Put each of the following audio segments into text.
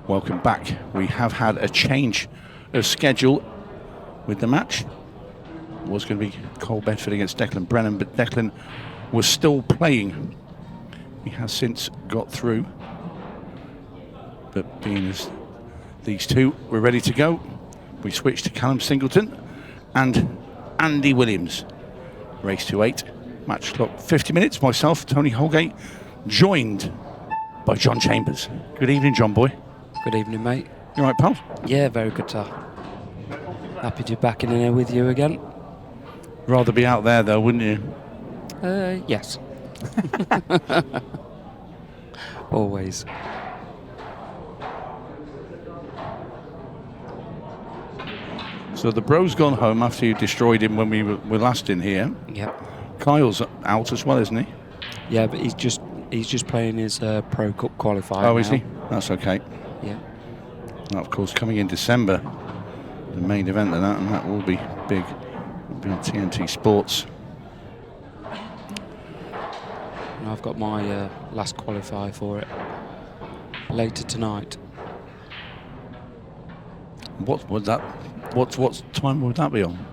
Welcome back. We have had a change of schedule with the match. It was going to be Cole Bedford against Declan Brennan, but Declan was still playing. He has since got through. But being as these two were ready to go, we switched to Callum Singleton and Andy Williams. Race to 8, match clock 50 minutes. Myself, Tony Holgate, joined by John Chambers. Good evening, John boy. Good evening, mate. You all right, pal? Yeah, very good, sir. Happy to be back in here with you again. Rather be out there, though, wouldn't you? Yes. Always. So the bro's gone home after you destroyed him when we were last in here. Yep. Kyle's out as well, isn't he? Yeah, but he's just playing his Pro Cup qualifier. Oh, now. is he? That's okay. Yeah. Now, of course, coming in December, the main event of that, and that will be big. It'll be on TNT Sports. And I've got my last qualifier for it later tonight. What would that? What time would that be on?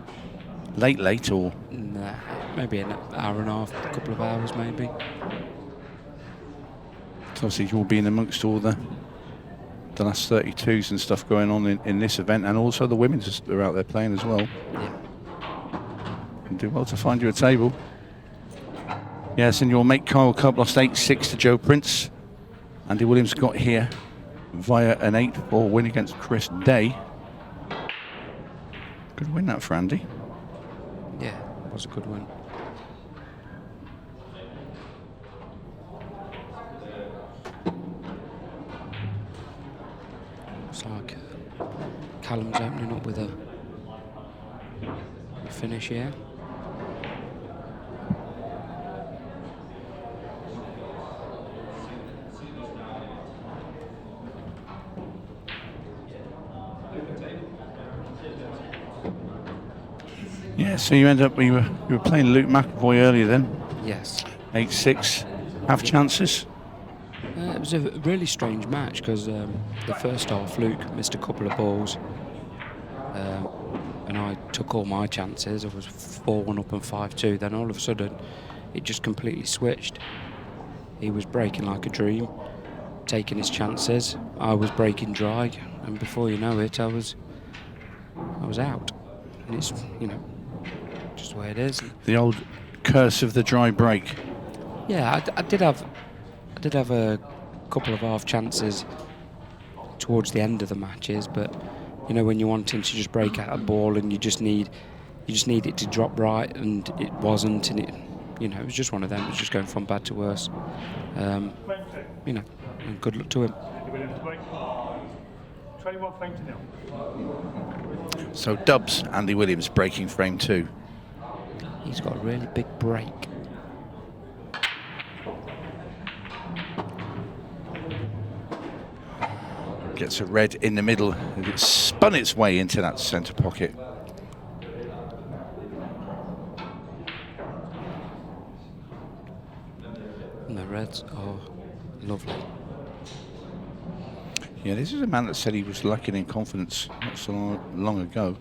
Late or? Nah, maybe an hour and a half, a couple of hours maybe. So obviously you'll be in amongst all the last 32s and stuff going on in this event, and also the women's are out there playing as well. Yeah. You do well to find you a table. Yes, and your mate Kyle Cup lost 8-6 to Joe Prince. Andy Williams got here via an 8-4 win against Chris Day. Good win that for Andy. Yeah, it was a good win. Looks like Callum's opening up with a finish here. Yeah, so you end up, you were playing Luke McAvoy earlier then. Yes. 8-6, half chances. It was a really strange match because the first half Luke missed a couple of balls and I took all my chances. I was 4-1 up and 5-2. Then all of a sudden it just completely switched. He was breaking like a dream, taking his chances. I was breaking dry, and before you know it I was out. And it's, you know, just the way it is. The old curse of the dry break. Yeah, I did have a couple of half chances towards the end of the matches, but you know, when you're wanting to just break out a ball and you just need it to drop right, and it wasn't, and it was just one of them. It was just going from bad to worse. You know, and good luck to him. So Dubs, Andy Williams breaking frame 2. He's got a really big break. Gets a red in the middle, and it spun its way into that centre pocket. And the reds are lovely. Yeah, this is a man that said he was lacking in confidence not so long ago.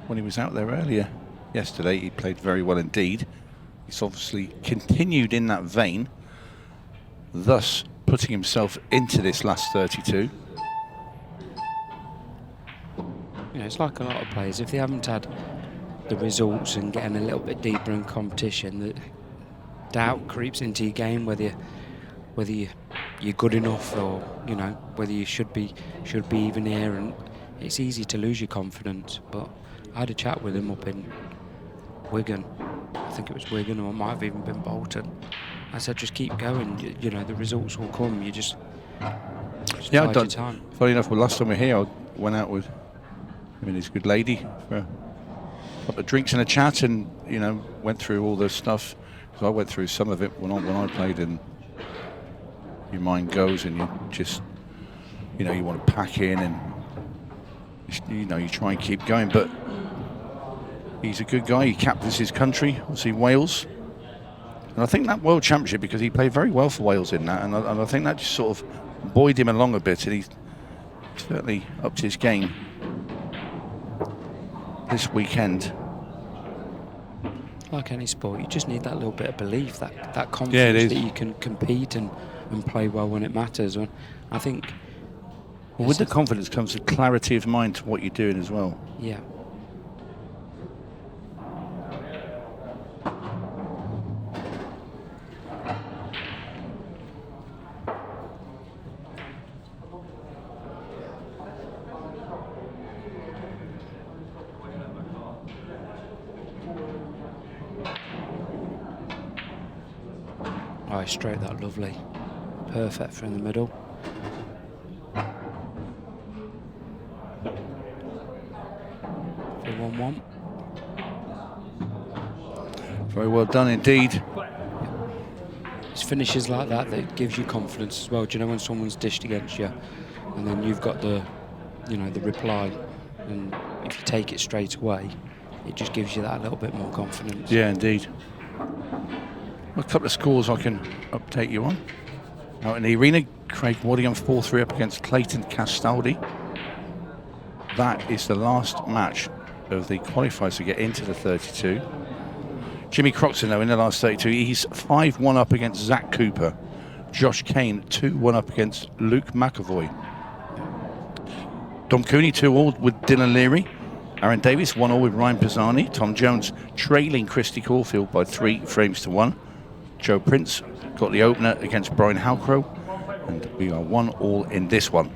When he was out there earlier yesterday, he played very well indeed. He's obviously continued in that vein, thus putting himself into this last 32. You know, it's like a lot of players, if they haven't had the results and getting a little bit deeper in competition, that doubt creeps into your game, whether you're good enough, or you know, whether you should be even here, and it's easy to lose your confidence. But I had a chat with him up in Wigan. I think it was Wigan, or it might have even been Bolton. I said, just keep going. You know, the results will come. You just yeah, bide your time. Funny enough, well, last time we were here, I went out with him and his good lady for a couple of drinks and a chat, and you know, went through all the stuff. So I went through some of it when I played, and your mind goes, and you just, you know, you want to pack in, and you know, you try and keep going. But he's a good guy. He captains his country, obviously Wales, and I think that World Championship, because he played very well for Wales in that, and I think that just sort of buoyed him along a bit, and certainly upped his game this weekend. Like any sport, you just need that little bit of belief, that confidence Yeah, it is. that you can compete and play well when it matters. And I think Well, with the confidence comes a clarity of mind to what you're doing as well. yeah. Oh, he straight that lovely. Perfect for in the middle. For 1-1. Very well done indeed. It's finishes like that gives you confidence as well. Do you know when someone's dished against you, and then you've got the, you know, the reply, and if you take it straight away, it just gives you that little bit more confidence. Yeah, indeed. A couple of scores I can update you on. Out in the arena, Craig Wadingham 4-3 up against 𝗏𝗃𝗃𝗏. That is the last match of the qualifiers to get into the 32. Jimmy Croxton, though, in the last 32, he's 5-1 up against Zach Cooper. Josh Kane 2-1 up against Luke McAvoy. Dom Cooney 2-all with Dylan Leary. Aaron Davis 1-all with Ryan Pisani. Tom Jones trailing Christy Caulfield by 3 frames to 1. Joe Prince got the opener against Brian Halcrow, and we are 1-all in this one.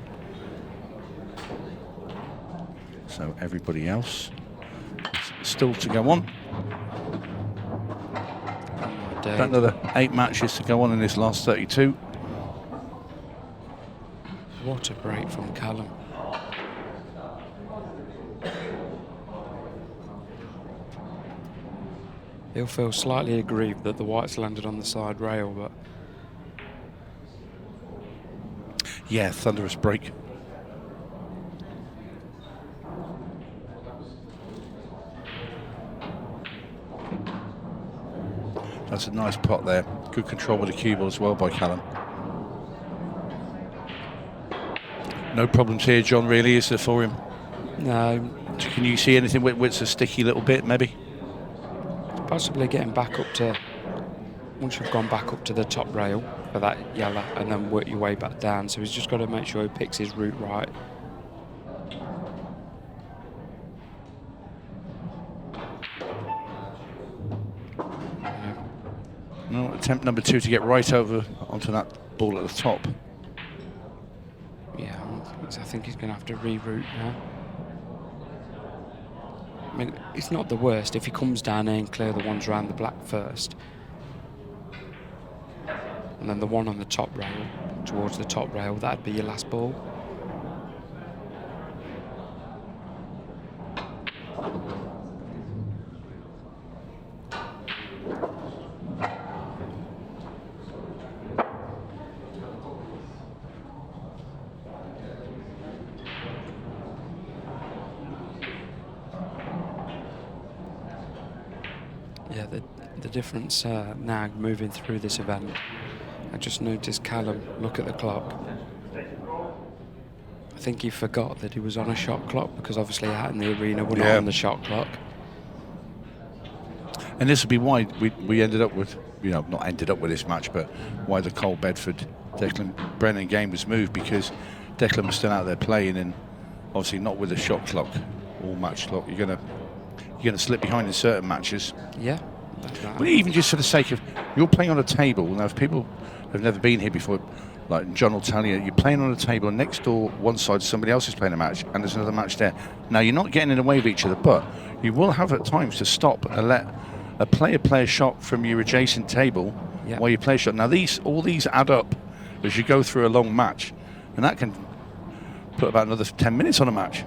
So everybody else still to go on. Got another 8 matches to go on in this last 32. What a break from Callum. He'll feel slightly aggrieved that the whites landed on the side rail, but yeah, thunderous break. That's a nice pot there. Good control with the cue ball as well by Callum. No problems here, John, really, is there for him? no, Can you see anything where it's a sticky little bit, maybe? possibly getting back up to, once you've gone back up to the top rail for that yellow, and then work your way back down. So he's just got to make sure he picks his route right. No, attempt number 2 to get right over onto that ball at the top. Yeah, I think he's going to have to reroute now. I mean, it's not the worst if he comes down here and clear the ones around the black first. And then the one on the top rail, towards the top rail, that'd be your last ball. Yeah, the difference now moving through this event, I just noticed Callum look at the clock. I think he forgot that he was on a shot clock, because obviously out in the arena we're not on the shot clock. And this would be why we ended up with, you know, not ended up with this match, but why the Cole Bedford Declan Brennan game was moved, because Declan was still out there playing, and obviously not with a shot clock or match clock. You're gonna slip behind in certain matches. Yeah. But even just for the sake of, you're playing on a table. Now, if people have never been here before, like John will tell you, you're playing on a table, and next door, one side, somebody else is playing a match, and there's another match there. Now, you're not getting in the way of each other, but you will have at times to stop and let a player play a shot from your adjacent table while you play a shot. Now, all these add up as you go through a long match, and that can put about another 10 minutes on a match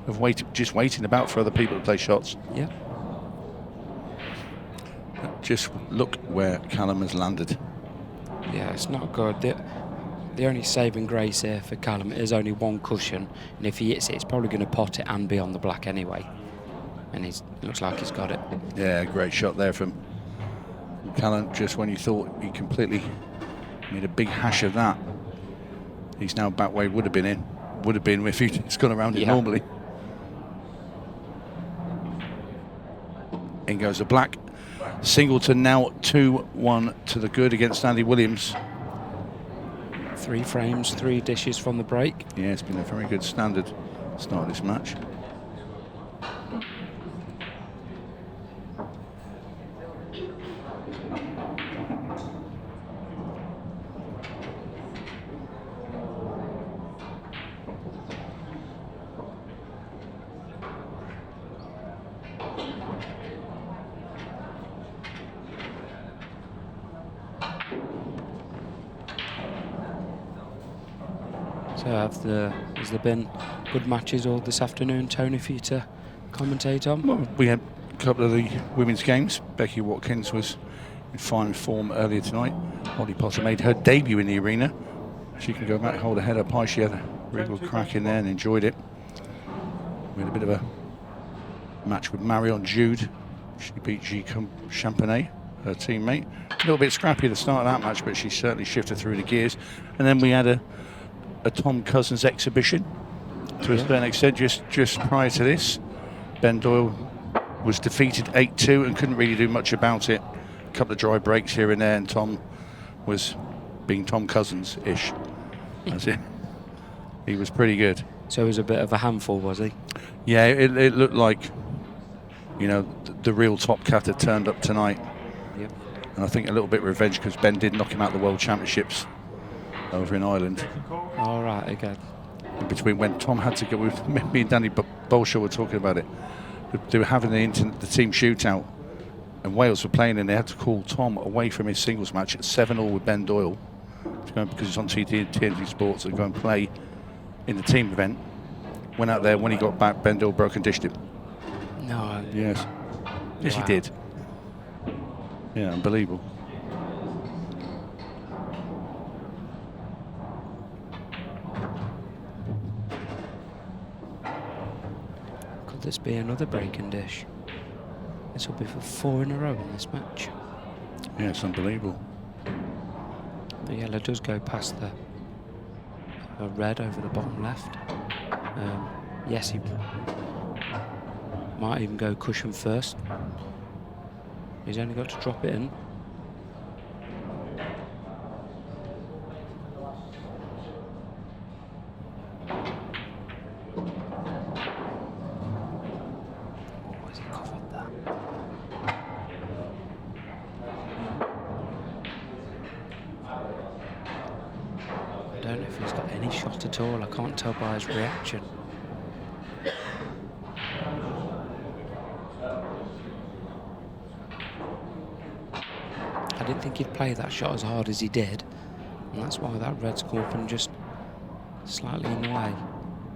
of just waiting about for other people to play shots. Yeah. Just look where Callum has landed. Yeah, it's not good. The only saving grace here for Callum is only one cushion, and if he hits it, it's probably going to pot it and be on the black anyway. And it looks like he's got it. Yeah, great shot there from Callum, just when you thought he completely made a big hash of that. He's now back where he would have been in. would have been if he'd gone around it Yeah. normally. In goes the black. Singleton now 2-1 to the good against Andy Williams. 3 frames, 3 dishes from the break. Yeah, it's been a very good standard start of this match. So has there been good matches all this afternoon, Tony, for you to commentate on? Well, we had a couple of the women's games. Becky Watkins was in fine form earlier tonight. Holly Potter made her debut in the arena. She can go back, hold her head up high. She had a really good crack in there and enjoyed it. We had a bit of a match with Marion Jude. She beat 𝗔𝗄𝗄𝗃𝗵, her teammate. A little bit scrappy at the start of that match, but she certainly shifted through the gears. And then we had a Tom Cousins exhibition to a certain extent just prior to this. Ben Doyle was defeated 8-2 and couldn't really do much about it. A couple of dry breaks here and there, and Tom was being Tom Cousins-ish. That's it. He was pretty good. So he was a bit of a handful, was he? Yeah, it looked like, you know, the real top cat had turned up tonight. Yep. And I think a little bit of revenge because Ben did knock him out of the World Championships over in Ireland. All right, again. In between when Tom had to go, with me and Danny Bolshaw were talking about it. They were having the team shootout, and Wales were playing, and they had to call Tom away from his singles match at 7-all with Ben Doyle, because it's on TNT Sports, and go and play in the team event. Went out there, when he got back, Ben Doyle broke and dished him. No. Yes. Yes, Wow. he did. Yeah, unbelievable. Could this be another breaking dish? This will be for 4 in a row in this match. Yeah, it's unbelievable. The yellow does go past the red over the bottom left. Yes, he might even go cushion first. He's only got to drop it in. Oh, has he covered that? I don't know if he's got any shot at all. I can't tell by his reaction. I didn't think he'd play that shot as hard as he did, and that's why that red's caught just slightly in the way.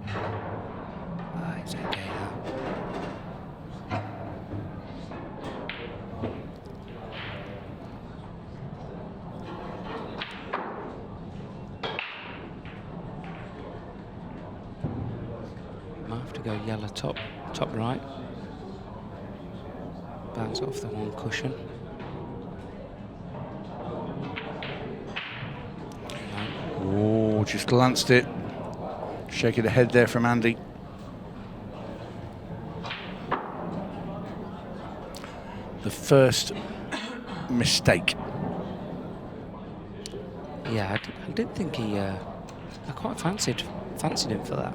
Ah, it's okay now. Might have to go yellow top right. Bounce off the one cushion. Oh, just glanced it. Shaking the head there from Andy. The first mistake. Yeah, I didn't think he. I quite fancied him for that.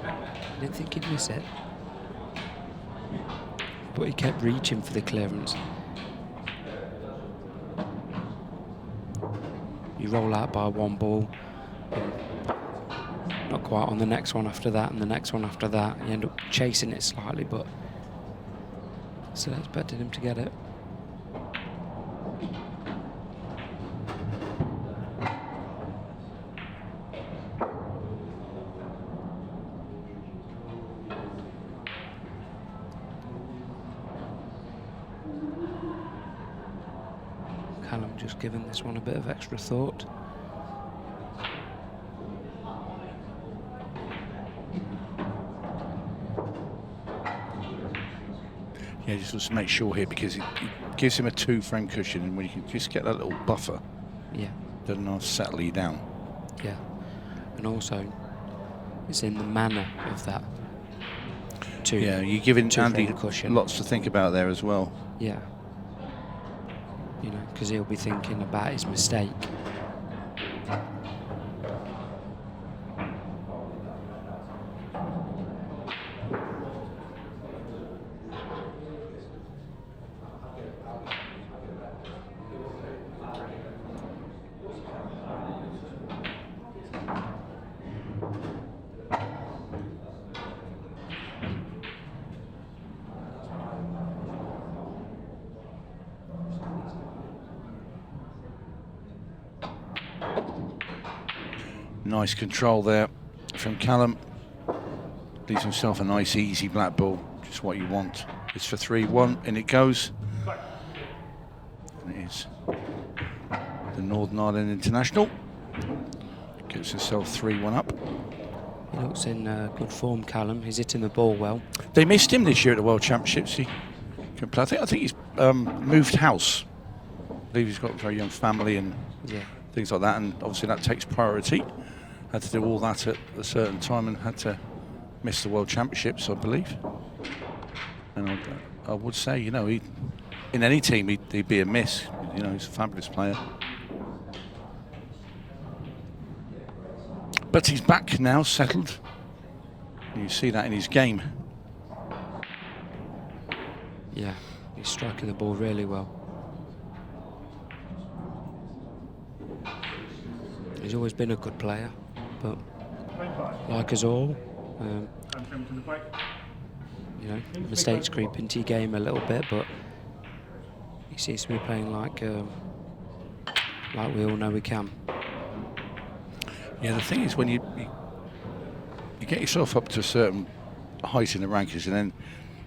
I didn't think he'd miss it, but he kept reaching for the clearance. You roll out by 1 ball, not quite on the next one after that, and the next one after that. You end up chasing it slightly, but still expected him to get it. Callum just giving this one a bit of extra thought. Yeah, just wants to make sure here because it gives him a 2-frame cushion, and when you can just get that little buffer, Yeah, doesn't settle you down. yeah. And also, It's in the manner of that. Yeah, you're giving Andy cushion. lots to think about there as well. Yeah. You know, because he'll be thinking about his mistake. Nice control there from Callum. Leaves himself a nice easy black ball, just what you want. It's for 3-1, and it goes. And it is the Northern Ireland International. Gets himself 3-1 up. He looks in good form, Callum. He's hitting the ball well. They missed him this year at the World Championships. He can play. I think he's moved house. I believe he's got a very young family and things like that, and obviously that takes priority. Had to do all that at a certain time and had to miss the World Championships, I believe. And I would say, you know, in any team he'd be a miss. You know, he's a fabulous player. But he's back now, settled. You see that in his game. Yeah, he's striking the ball really well. He's always been a good player, but like us all, you know, mistakes creep into your game a little bit, but he seems to be playing like we all know we can. Yeah, the thing is, when you get yourself up to a certain height in the rankings, and then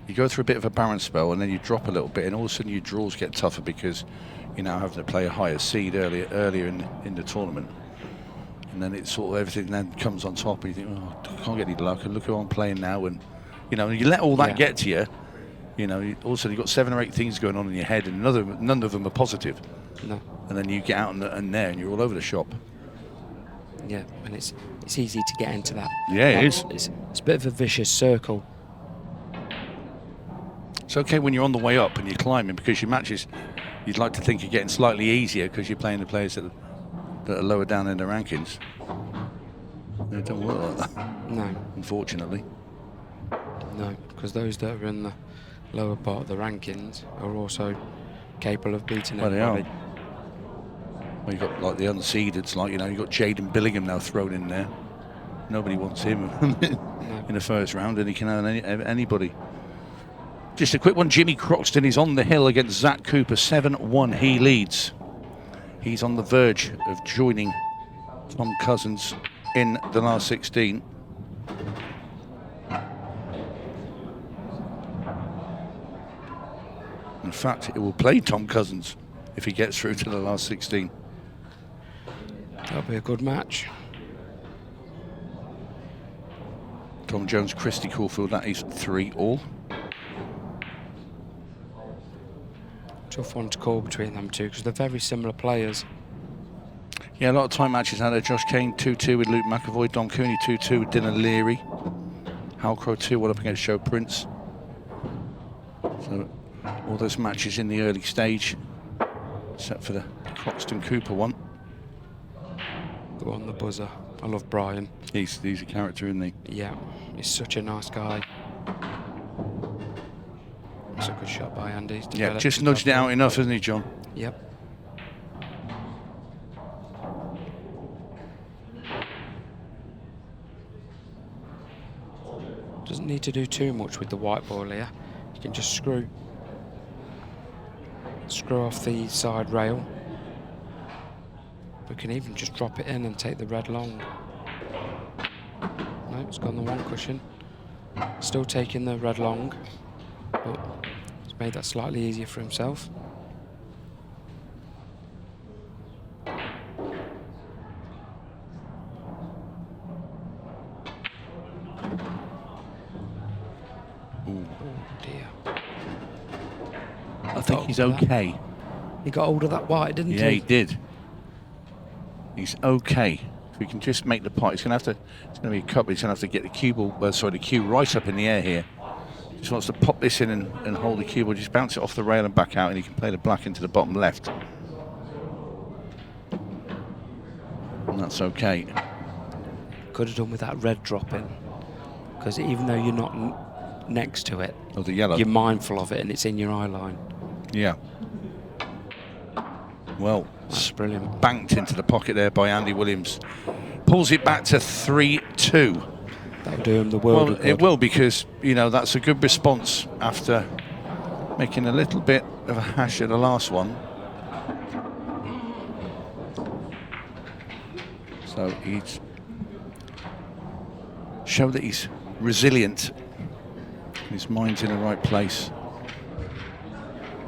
you go through a bit of a barren spell, and then you drop a little bit, and all of a sudden your draws get tougher because you're now having to play a higher seed earlier in the tournament. And then it's sort of everything then comes on top, and you think, oh, I can't get any luck, and look who I'm playing now. And you know, you let all that get to you. You know, also you've got 7 or 8 things going on in your head, and none of them are positive. No. And then you get out and you're all over the shop. Yeah, and it's easy to get into that. Yeah, it is. It's a bit of a vicious circle. It's okay when you're on the way up and you're climbing, because your matches, you'd like to think you're getting slightly easier because you're playing the players that are lower down in the rankings. It don't work like that. No. Unfortunately. No, because those that are in the lower part of the rankings are also capable of beating everybody. They are. Well, you've got like the unseededs, like, you know, you've got Jaden Billingham now thrown in there. Nobody wants him in the first round, and he can earn anybody. Just a quick one, Jimmy Croxton is on the hill against Zach Cooper, 7-1, he leads. He's on the verge of joining Tom Cousins in the last 16. In fact, it will play Tom Cousins if he gets through to the last 16. That'll be a good match. Tom Jones, Christy Caulfield, that is 3-all. Tough one to call between them two because they're very similar players. Yeah, a lot of time matches out there. Josh Kane 2-2 with Luke McAvoy. Don Cooney 2-2 with Dylan Leary. Hal Crow 2-1 up against Joe Prince. So all those matches in the early stage, except for the Croxton Cooper one. The one, the buzzer. I love Brian. He's a character, isn't he? Yeah, he's such a nice guy. It's a good shot by Andy. Yeah, just nudged it out enough, hasn't he, John? Yep. Doesn't need to do too much with the white ball here. You can just screw off the side rail. We can even just drop it in and take the red long. No, it's gone the one cushion. Still taking the red long, but he's made that slightly easier for himself. I think he's okay. He got hold of that white, didn't he? Yeah, he did. He's okay. If we can just make the pot, it's going to be a cut, but he's going to have to get the cue ball, the cue right up in the air here. Just wants to pop this in and hold the cue ball, just bounce it off the rail and back out, and he can play the black into the bottom left. And that's okay. Could have done with that red dropping, because even though you're not next to it, oh, the yellow, you're mindful of it and it's in your eye line. Yeah. Well, that's brilliant. Banked into the pocket there by Andy Williams. Pulls it back to 3-2. That'll do him the world of good. It will, because, you know, that's a good response after making a little bit of a hash at the last one. So he's shown that he's resilient. His mind's in the right place.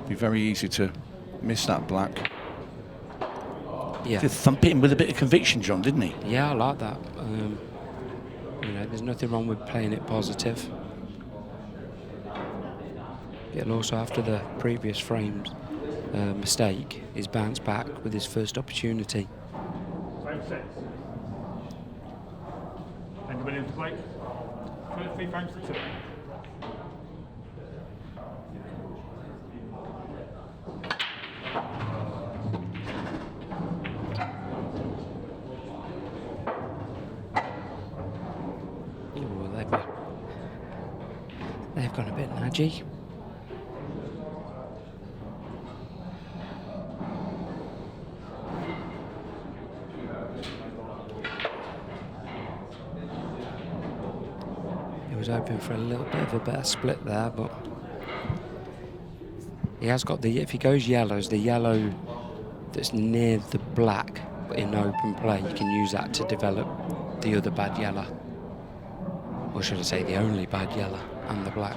Be very easy to miss that black. Yeah. Did thump it in with a bit of conviction, John, didn't he? Yeah, I like that. You know, there's nothing wrong with playing it positive. It'll also, after the previous frame's mistake, he's bounced back with his first opportunity. Frame 6. Andy Williams break. 3 frames to 2. They've gone a bit nudgy. He was hoping for a little bit of a better split there, but he has got the, if he goes yellows, the yellow that's near the black in open play, you can use that to develop the other bad yellow. Or should I say the only bad yellow and the black.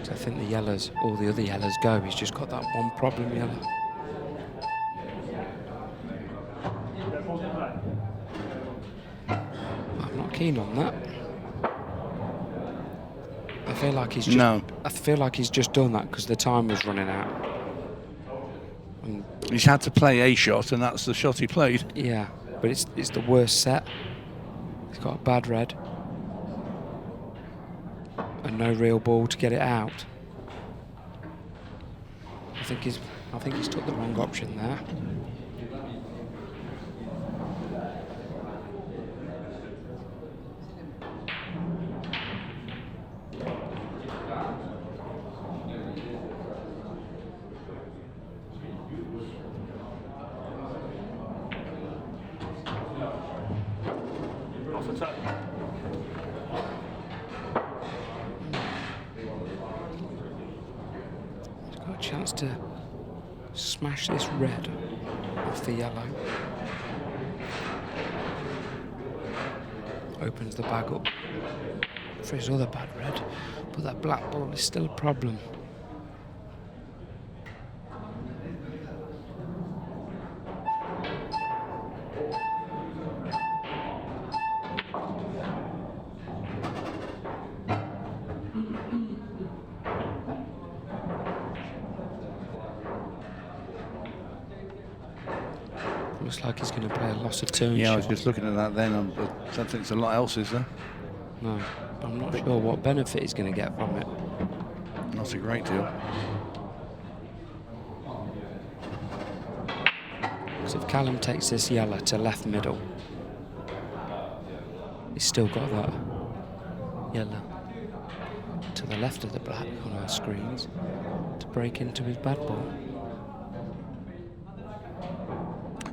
So I think the yellows, all the other yellows go, he's just got that one problem yellow. I'm not keen on that. I feel like he's just, I feel like he's just done that because the time was running out. And he's had to play a shot, and that's the shot he played. Yeah, but it's the worst set. He's got a bad red and no real ball to get it out. I think he's took the wrong option there. Chance to smash this red off the yellow. Opens the bag up for his other bad red, but that black ball is still a problem. Looks like he's going to play a loss of turn. Yeah, shot. I was just looking at that then. I don't think there's a lot else, is there? No, I'm not sure what benefit he's going to get from it. Not a great deal. Because if Callum takes this yellow to left middle, he's still got that yellow to the left of the black on our screens to break into his bad ball.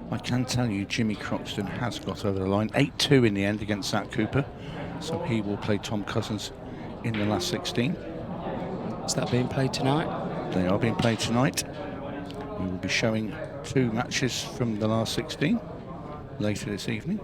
I can tell you Jimmy Croxton has got over the line. 8-2 in the end against Zach Cooper. So he will play Tom Cousins in the last 16. Is that being played tonight? They are being played tonight. We will be showing 2 matches from the last 16 later this evening.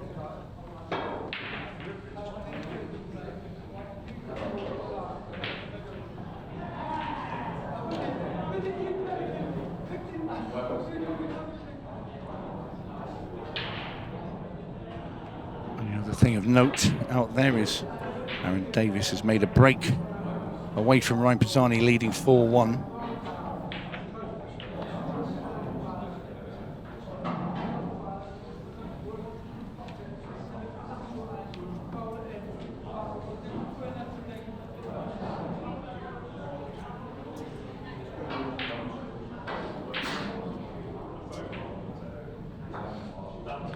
Thing of note out there is Aaron Davis has made a break away from Ryan Pisani, leading 4-1.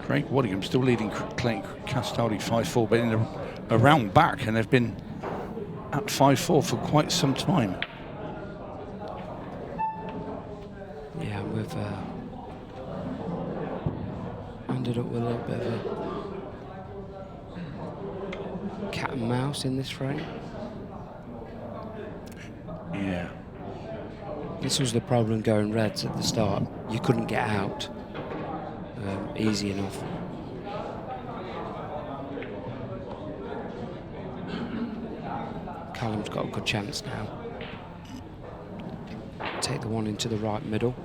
Craig Waddingham still leading 𝗏𝗃𝗃 5-4, but in a round back, and they've been at 5-4 for quite some time. Yeah, we've ended up with a little bit of a cat and mouse in this frame. Yeah. This was the problem going reds at the start. You couldn't get out easy enough. Callum's got a good chance now. Take the one into the right middle.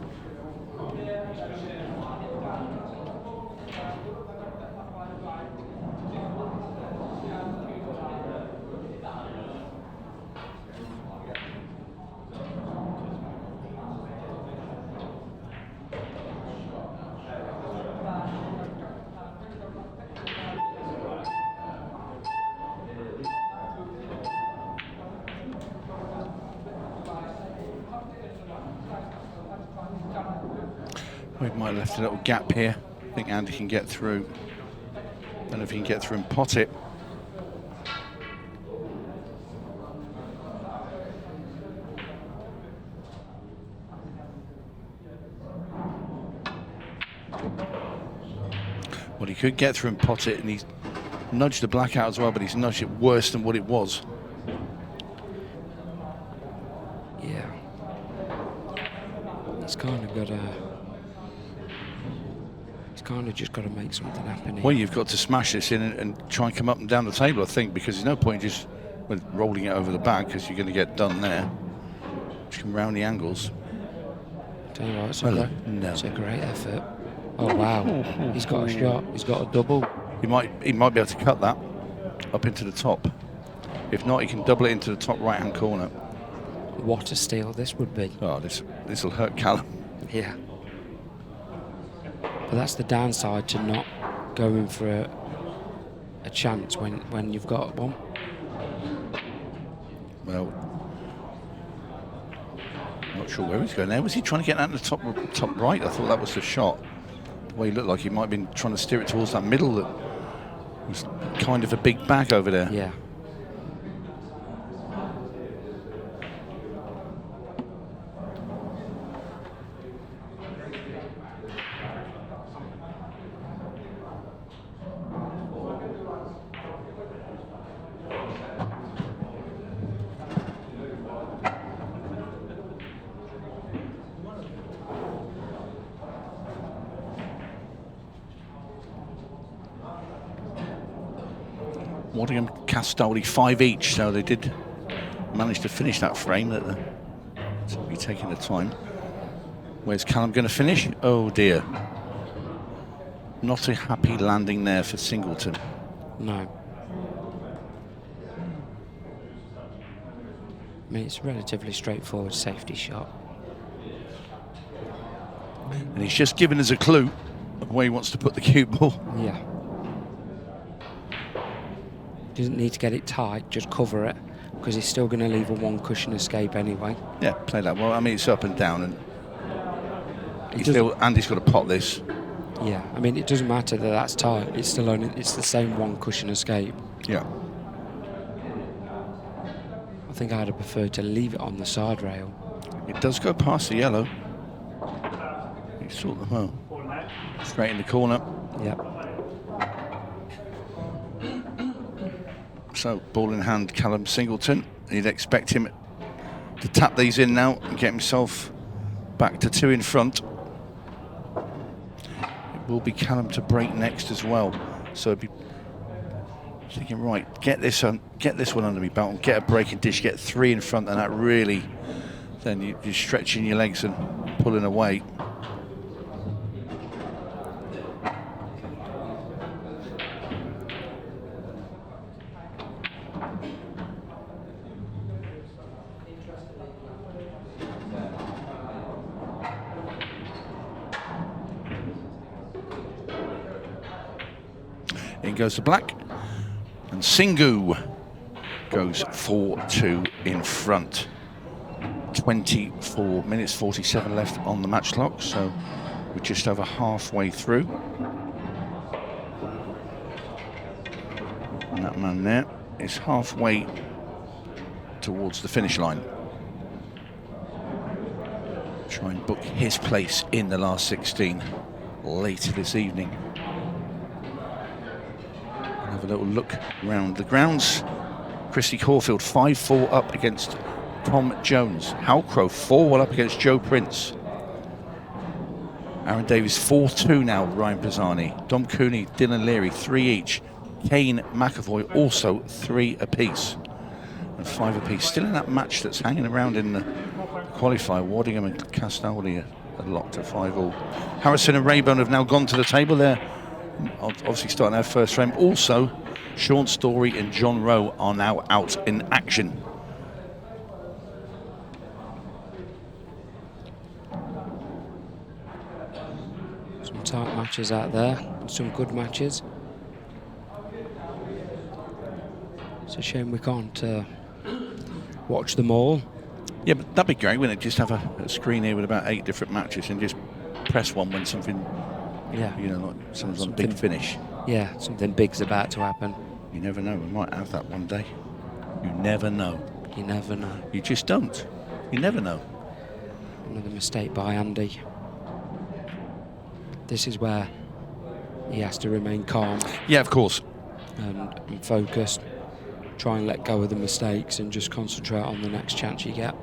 We might have left a little gap here. I think Andy can get through. Don't know if he can get through and pot it. Well, he could get through and pot it, and he's nudged the black out as well, but he's nudged it worse than what it was. Yeah. He's kind of got a... kind of just got to make something happen here. Well, you've got to smash this in and try and come up and down the table, I think, because there's no point just rolling it over the back, because you're going to get done there. Just come round the angles. Tell you what, it's no. a great effort. Oh wow, he's got a shot. He's got a double. He might be able to cut that up into the top. If not, he can double it into the top right-hand corner. What a steal this would be. Oh, this will hurt Callum. Yeah. But that's the downside to not going for a chance when you've got one. Well, I'm not sure where he's going there. Was he trying to get that in the top right? I thought that was the shot. The way he looked like he might have been trying to steer it towards that middle that was kind of a big bag over there. Yeah. Waddingham, Castoldi, 5 each, so they did manage to finish that frame. That to be taking the time. Where's Callum going to finish? Oh dear. Not a happy landing there for Singleton. No. I mean, it's a relatively straightforward safety shot. And he's just given us a clue of where he wants to put the cue ball. Yeah. Doesn't need to get it tight, just cover it, because he's still going to leave a one cushion escape anyway. Yeah, play that well. I mean, it's up and down, and Andy's got to pot this. Yeah, I mean, it doesn't matter that that's tight. It's still only, it's the same one cushion escape. Yeah. I think I'd have preferred to leave it on the side rail. It does go past the yellow. You sort them well. Straight in the corner. Yep. So, ball in hand, Callum Singleton. You'd expect him to tap these in now and get himself back to 2 in front. It will be Callum to break next as well. So, it'd be thinking, right, get this one under me belt and get a breaking dish, get 3 in front, and that really, then you're stretching your legs and pulling away. In goes the black, and Singu goes 4-2 in front. 24 minutes 47 left on the match clock, so we're just over halfway through. And that man there is halfway towards the finish line. Try and book his place in the last 16 later this evening. Have a little look around the grounds. Christy Caulfield 5-4 up against Tom Jones. Hal Crow 4-1 up against Joe Prince. Aaron Davies 4-2 now, Ryan Pisani. Dom Cooney, Dylan Leary 3 each. Kane McAvoy also 3 apiece. And 5 apiece. Still in that match that's hanging around in the qualifier. Waddingham and Castaldi are locked at 5-all. Harrison and Rayburn have now gone to the table there. Obviously starting our first frame. Also, Sean Story and John Rowe are now out in action. Some tight matches out there, some good matches. It's a shame we can't watch them all. Yeah, but that'd be great, wouldn't it? Just have a screen here with about 8 different matches and just press one when something, yeah, you know, like someone's on a big finish. Yeah, something big's about to happen. You never know. We might have that one day. You never know. You never know. You just don't. You never know. Another mistake by Andy. This is where he has to remain calm Yeah, of course. and focused. Try and let go of the mistakes and just concentrate on the next chance you get.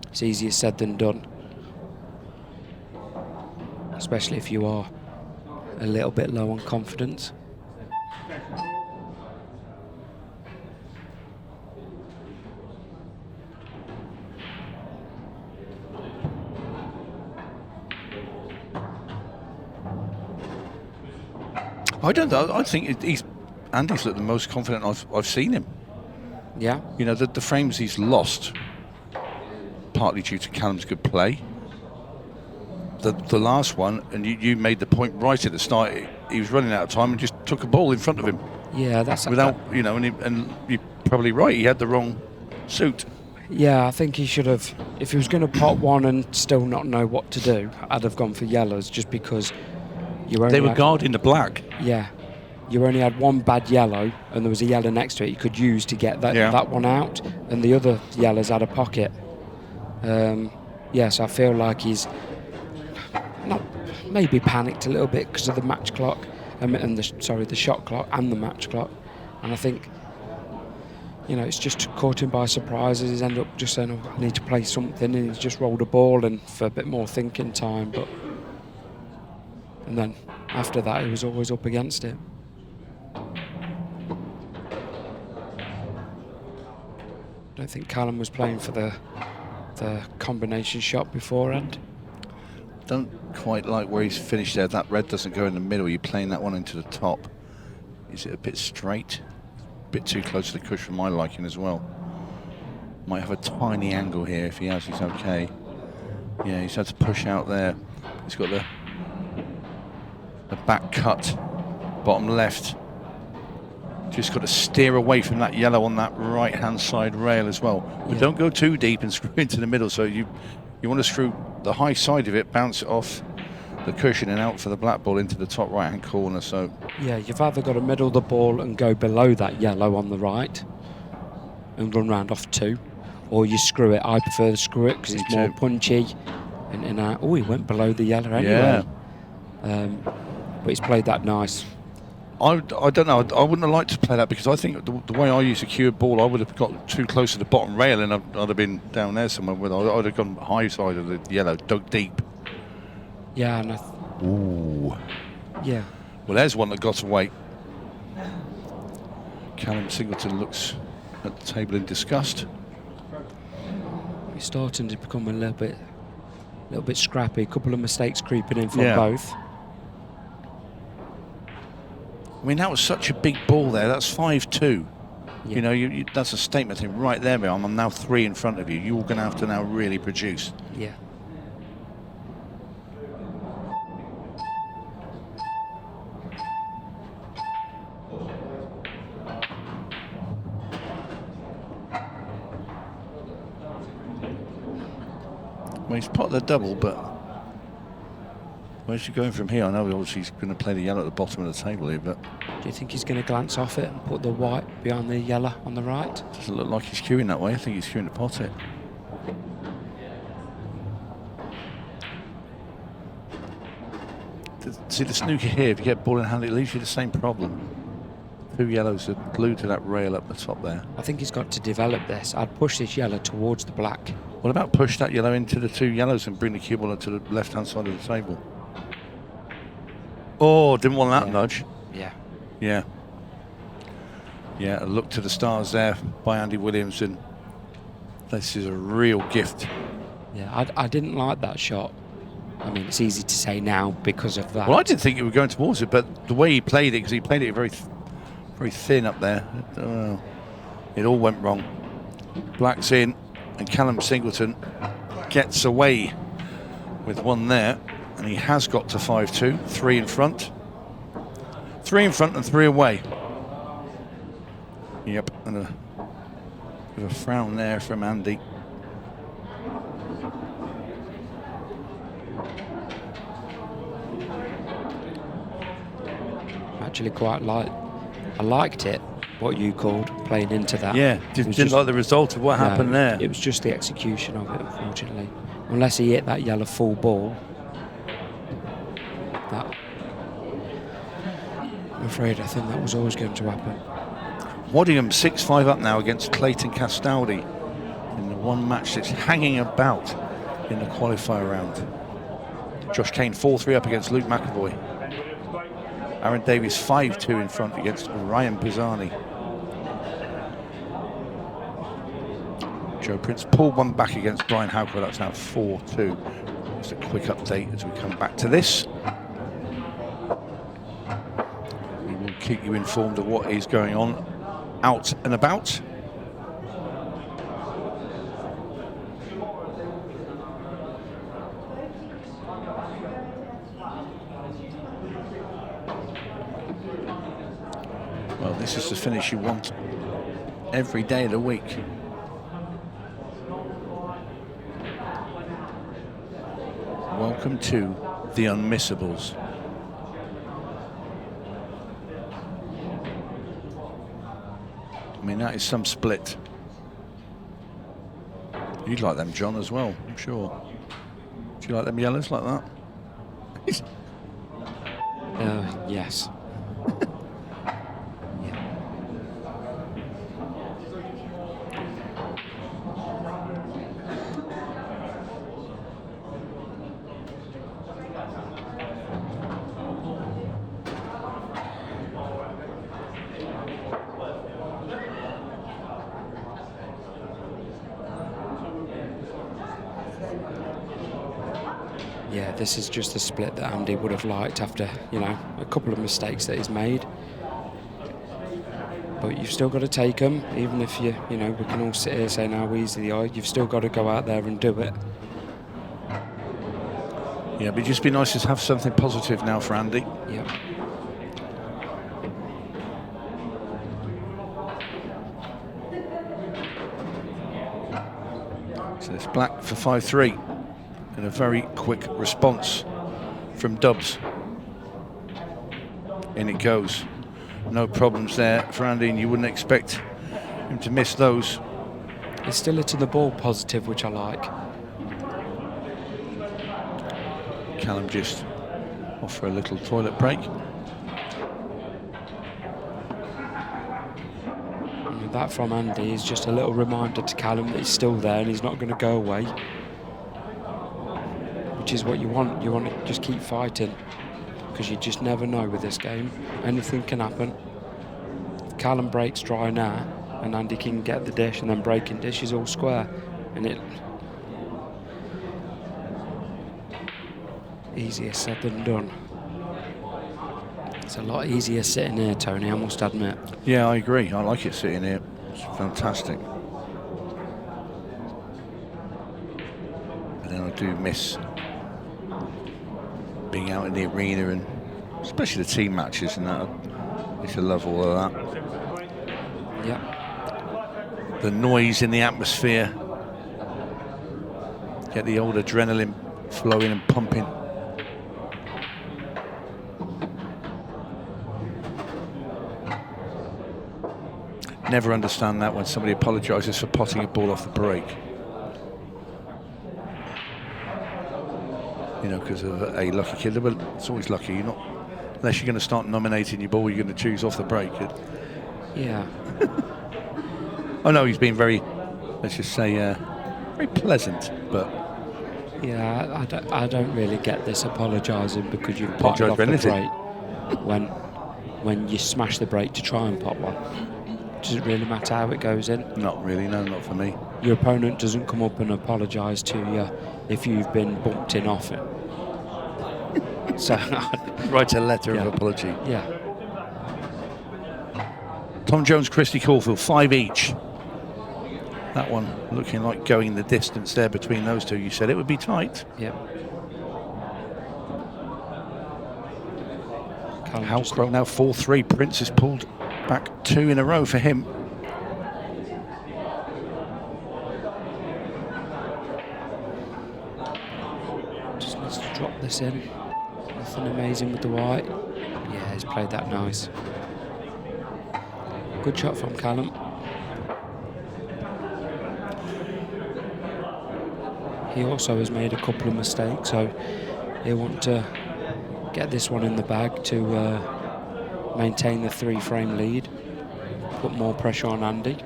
It's easier said than done, especially if you are a little bit low on confidence. I don't know. I think Andy's looked the most confident I've seen him. Yeah. You know, the frames he's lost, partly due to Callum's good play. The last one, and you made the point right at the start, he was running out of time and just took a ball in front of him. Yeah, that's without, you know, and you're probably right, he had the wrong suit. Yeah, I think he should have. If he was going to pot one and still not know what to do, I'd have gone for yellows, just because they were guarding the black. Yeah, you only had one bad yellow, and there was a yellow next to it you could use to get that one out, and the other yellows had a pocket. Yes, I feel like he's not maybe panicked a little bit because of the match clock, and the shot clock and the match clock, and I think, you know, it's just caught him by surprise. He's ended up just saying, "Oh, I need to play something," and he's just rolled a ball and for a bit more thinking time, and then after that he was always up against it. I don't think Callum was playing for the combination shot beforehand. Don't quite like where he's finished there. That red doesn't go in the middle. You're playing that one into the top. Is it a bit straight? A bit too close to the cushion for my liking as well. Might have a tiny angle here. If he has, he's okay. Yeah, he's had to push out there. He's got the back cut, bottom left. Just got to steer away from that yellow on that right-hand side rail as well. But don't go too deep and screw into the middle. So you want to screw the high side of it, bounce it off the cushion and out for the black ball into the top right-hand corner. So yeah, you've either got to middle the ball and go below that yellow on the right and run round off 2, or you screw it. I prefer to screw it because it's more punchy. And oh, he went below the yellow anyway. Yeah. But he's played that nice. I don't know. I wouldn't have liked to play that because I think the way I use a cured ball, I would have got too close to the bottom rail and I'd have been down there somewhere. I'd have gone high side of the yellow, dug deep. Yeah, and ooh. Yeah. Well, there's one that got away. Callum Singleton looks at the table in disgust. He's starting to become a little bit scrappy. A couple of mistakes creeping in from both. I mean, that was such a big ball there. That's 5-2. Yeah. You know, that's a statement thing right there. I'm now 3 in front of you. You're going to have to now really produce. Yeah. Well, he's potted the double, but Where's he going from here? I know obviously he's going to play the yellow at the bottom of the table here, but Do you think he's going to glance off it and put the white behind the yellow on the right? doesn't look like he's queuing that way. I think he's queuing to pot it. See the snooker here, if you get ball in hand, it leaves you the same problem. 2 yellows are glued to that rail up the top there. I think he's got to develop this. I'd push this yellow towards the black. What about push that yellow into the 2 yellows and bring the cue ball to the left-hand side of the table? Oh, didn't want that nudge. Yeah. Yeah. Yeah, a look to the stars there by Andy Williams, and this is a real gift. Yeah, I didn't like that shot. I mean, it's easy to say now because of that. Well, I didn't think he was going towards it, but the way he played it, because he played it very thin up there, it all went wrong. Black's in, and Callum Singleton gets away with one there, and he has got to 5-2, 3 in front. 3 in front and 3 away. Yep, and a bit of a frown there from Andy. Actually quite I liked it, what you called playing into that. Yeah, didn't like the result of what happened there. It was just the execution of it, unfortunately. Unless he hit that yellow full ball, I'm afraid I think that was always going to happen. Waddingham 6-5 up now against 𝗏𝗃𝗃𝗏 in the one match that's hanging about in the qualifier round. Josh Kane 4-3 up against Luke McAvoy. Aaron Davies 5-2 in front against Ryan Pisani. Joe Prince pulled one back against Brian Howker. That's now 4-2. Just a quick update as we come back to this. We will keep you informed of what is going on out and about. Well, this is the finish you want every day of the week. Welcome to the Unmissables. I mean, that is some split. You'd like them, John, as well, I'm sure. Do you like them yellows like that? Yes. Yeah, this is just the split that Andy would have liked after, you know, a couple of mistakes that he's made. But you've still got to take them, even if you know, we can all sit here saying how easy they are. You've still got to go out there and do it. Yeah, but it'd just be nice to have something positive now for Andy. Yeah. So it's black for 5-3. And a very quick response from Dubs. In it goes. No problems there for Andy, and you wouldn't expect him to miss those. He's still hitting the ball positive, which I like. Callum just off for a little toilet break. And that from Andy is just a little reminder to Callum that he's still there and he's not going to go away. Which is what you want. You want to just keep fighting, because you just never know with this game. Anything can happen. If Callum breaks dry now, and Andy can get the dish, and then breaking dish is all square, and it easier said than done. It's a lot easier sitting here, Tony, I must admit. Yeah, I agree. I like it sitting here. It's fantastic. And then I do miss being out in the arena, and especially the team matches, and that. I used to love all of that. Yeah. The noise in the atmosphere. Get the old adrenaline flowing and pumping. never understand that when somebody apologises for potting a ball off the break. You know, because of a lucky killer, but it's always lucky. You're not, unless you're going to start nominating your ball, you're going to choose off the break. Yeah. Oh no, he's been very, let's just say, very pleasant, but. Yeah, I don't really get this apologising because you've potted off the break when you smash the break to try and pot one. Does it really matter how it goes in? Not really, no, not for me. Your opponent doesn't come up and apologise to you if you've been bumped in off it. So write a letter of apology. Yeah. Tom Jones, Christy Caulfield, 5 each. That one looking like going the distance there between those two. You said it would be tight. Yep. Halcrow now 4-3. Prince has pulled back 2 in a row for him. Just needs to drop this in. Nothing amazing with the white. Yeah, he's played that nice. Good shot from Callum. He also has made a couple of mistakes, so he'll want to get this one in the bag to maintain the 3-frame lead, put more pressure on Andy.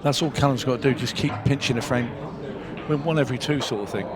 That's all Callum's got to do, just keep pinching the frame. Win 1 every 2 sort of thing.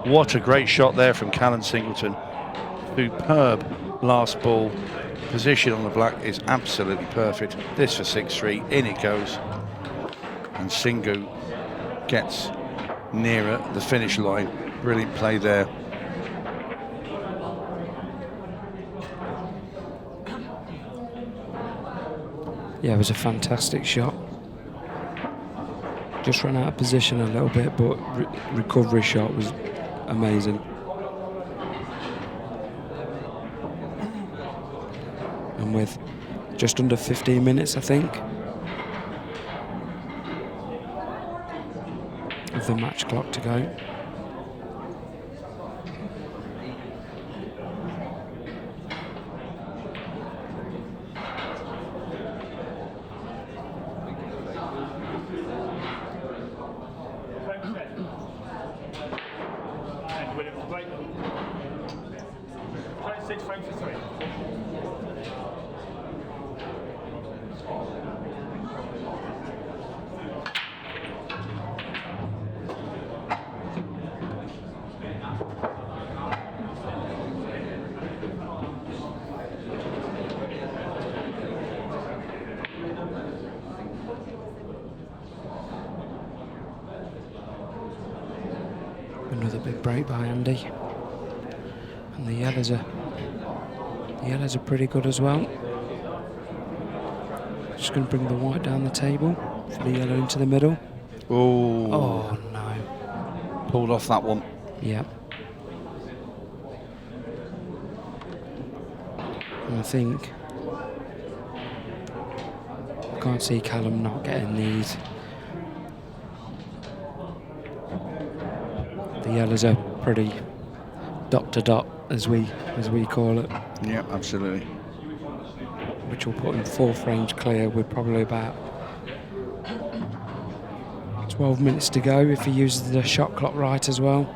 What a great shot there from Callum Singleton. Superb last ball. Position on the black is absolutely perfect. This for 6-3, in it goes. And Singu gets nearer the finish line. Brilliant play there. Yeah, it was a fantastic shot. Just ran out of position a little bit, but recovery shot was amazing. And with just under 15 minutes, I think, of the match clock to go. Another big break by Andy, and the yellows are pretty good as well. Just going to bring the white down the table for the yellow into the middle. Oh no! Pulled off that one. Yeah. And I think I can't see Callum not getting these. The yellows are pretty dot to dot, as we call it. Yeah, absolutely. Which will put him 4 frames clear with probably about 12 minutes to go if he uses the shot clock right as well.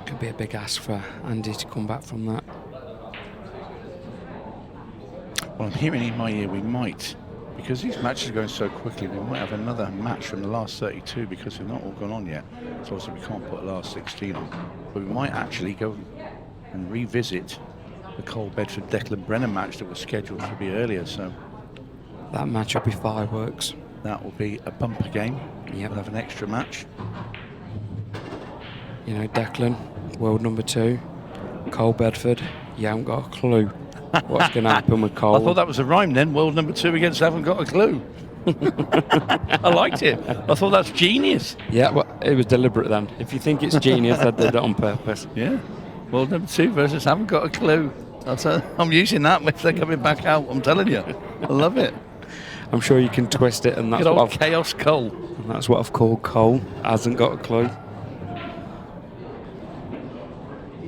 Could be a big ask for Andy to come back from that. Well, I'm hearing in my ear we might because these matches are going so quickly, we might have another match from the last 32 because they've not all gone on yet. So obviously we can't put the last 16 on. But we might actually go and revisit the 𝗨𝗏𝗃𝗃𝗃𝗃 match that was scheduled to be earlier. So That match will be fireworks. that will be a bumper game. Yep. We'll have an extra match. You know, Declan, world number 2, 𝗨𝗏𝗃𝗃𝗃. You haven't got a clue what's going to happen with Cole. I thought that was a rhyme then. World number 2 against haven't got a clue. I liked it. I thought that's genius. Yeah, well, it was deliberate then. If you think it's genius, I did it on purpose. Yeah. World number 2 versus haven't got a clue. I'm using that if they're coming back out. I'm telling you. I love it. I'm sure you can twist it, and that's Good what old I've, Chaos Cole. and that's what I've called Cole. Hasn't got a clue.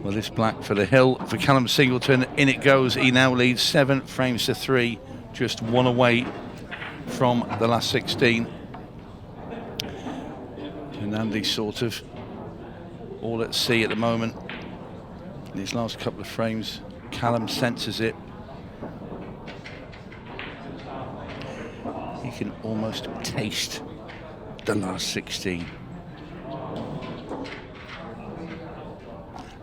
Well, this black for the hill for Callum Singleton. In it goes. He now leads 7 frames to 3, just 1 away from the last 16. And Andy's sort of all at sea at the moment. In his last couple of frames, Callum senses it. He can almost taste the last 16.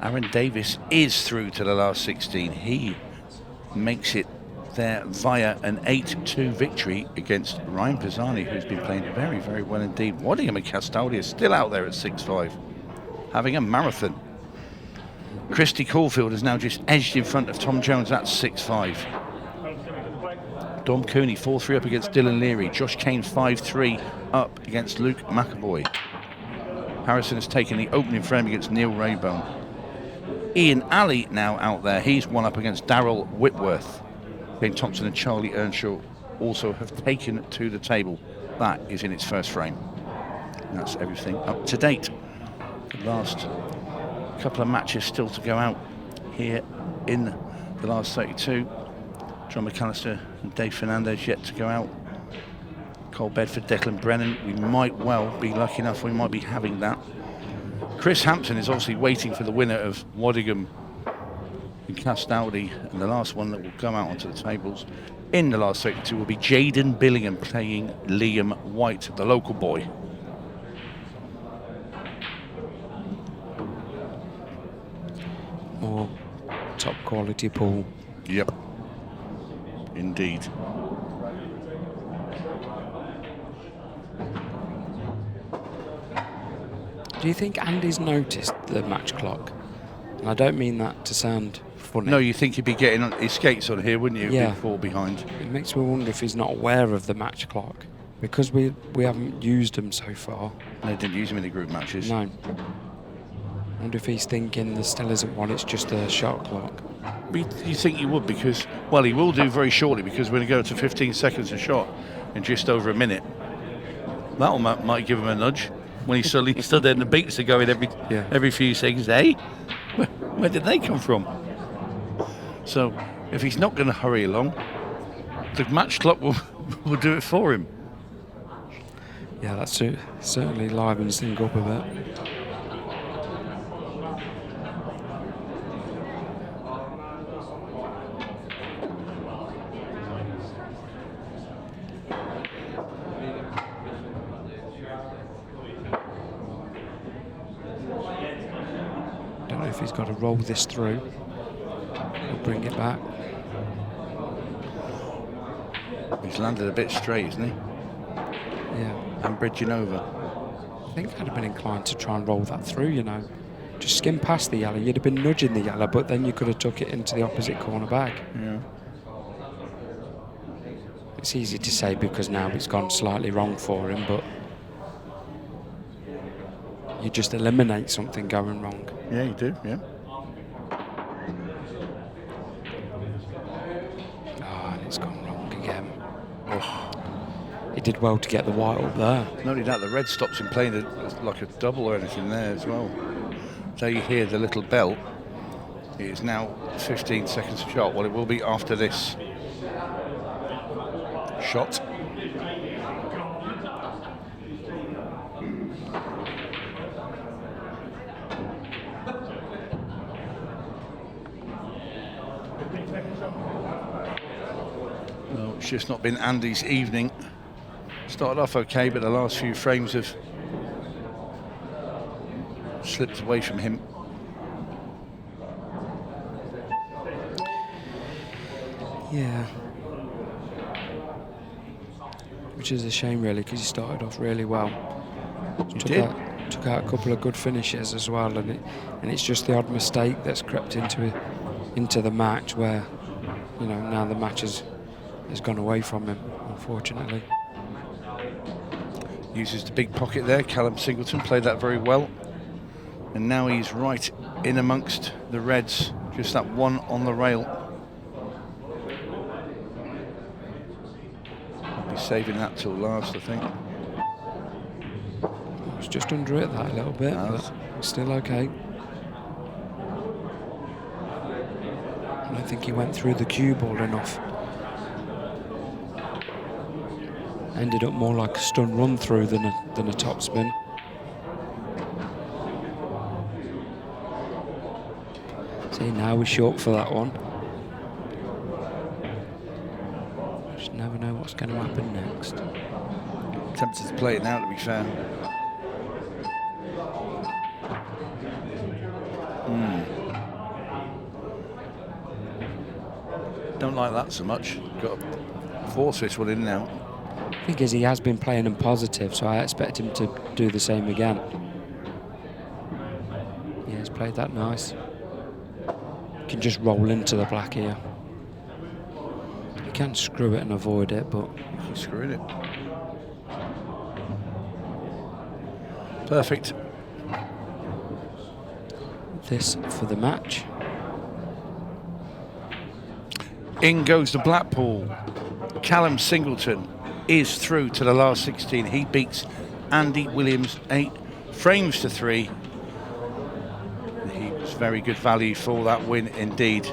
Aaron Davis is through to the last 16. He makes it there via an 8-2 victory against Ryan Pisani, who's been playing very, very well indeed. 𝗦𝗵𝗪𝗃𝗃𝗃 is still out there at 6-5, having a marathon. Christy Caulfield has now just edged in front of Tom Jones at 6-5. Dom Cooney 4-3 up against Dylan Leary. Josh Kane 5-3 up against Luke McAvoy. Harrison has taken the opening frame against Neil Raybone. Ian Alley now out there. He's 1 up against Daryl Whitworth. Ben Thompson and Charlie Earnshaw also have taken to the table. That is in its first frame. And that's everything up to date. The last couple of matches still to go out here in the last 32. John McAllister and Dave Fernandez yet to go out. 𝗨𝗏𝗃𝗃𝗃, Declan Brennan. We might well be lucky enough, we might be having that. Chris Hampson is obviously waiting for the winner of Waddingham and Castaldi, and the last one that will come out onto the tables in the last 32 will be Jaden Billingham playing Liam White, the local boy. More top quality pool. Yep, indeed. Do you think Andy's noticed the match clock? And I don't mean that to sound funny. No, you think he'd be getting on his skates on here, wouldn't you? Yeah. He'd fall behind. It makes me wonder if he's not aware of the match clock. Because we haven't used them so far. They didn't use him in the group matches. No. I wonder if he's thinking there still isn't one, it's just a shot clock. You think he would, because, well, he will do very shortly, because we're going to go to 15 seconds a shot in just over a minute. That might give him a nudge when he suddenly stood there and the beats are going every few seconds. Hey, where did they come from? So if he's not going to hurry along, the match clock will do it for him. Yeah, that's certainly livens things up a bit. Don't know if he's got to roll this through or bring it back. He's landed a bit straight, isn't he? Yeah. And bridging over. I think I'd have been inclined to try and roll that through, you know. Just skim past the yellow. You'd have been nudging the yellow, but then you could have took it into the opposite corner bag. Yeah. It's easy to say because now it's gone slightly wrong for him, but you just eliminate something going wrong. Yeah, you do, yeah. Oh, and it's gone wrong again. Oh. He did well to get the white up there. Not only that, the red stops him playing like a double or anything there as well. So you hear the little bell. It is now 15 seconds of shot. Well, it will be after this shot. Well, It's just not been Andy's evening. Started off okay, but the last few frames have slipped away from him. Yeah. Which is a shame, really, because he started off really well. Took out a couple of good finishes as well, and it's just the odd mistake that's crept into the match where, you know, now the match has gone away from him, unfortunately. Uses the big pocket there. Callum Singleton played that very well. And now he's right in amongst the reds, just that one on the rail. I'll be saving that till last, I think. It's just under it that a little bit, but still okay. I don't think he went through the cue ball enough. Ended up more like a stun run through than a top spin. See, now we're short for that one. Just never know what's going to happen next. Tempted to play it now, to be fair. Don't like that so much. Got to force this one in now. The thing is, he has been playing in positive, so I expect him to do the same again. Yeah, he's played that nice. Can just roll into the black here. You can screw it and avoid it, but He's screwing it. Perfect. this for the match. In goes the Blackpool. Callum Singleton is through to the last 16. He beats Andy Williams 8 frames to 3. He was very good value for that win indeed.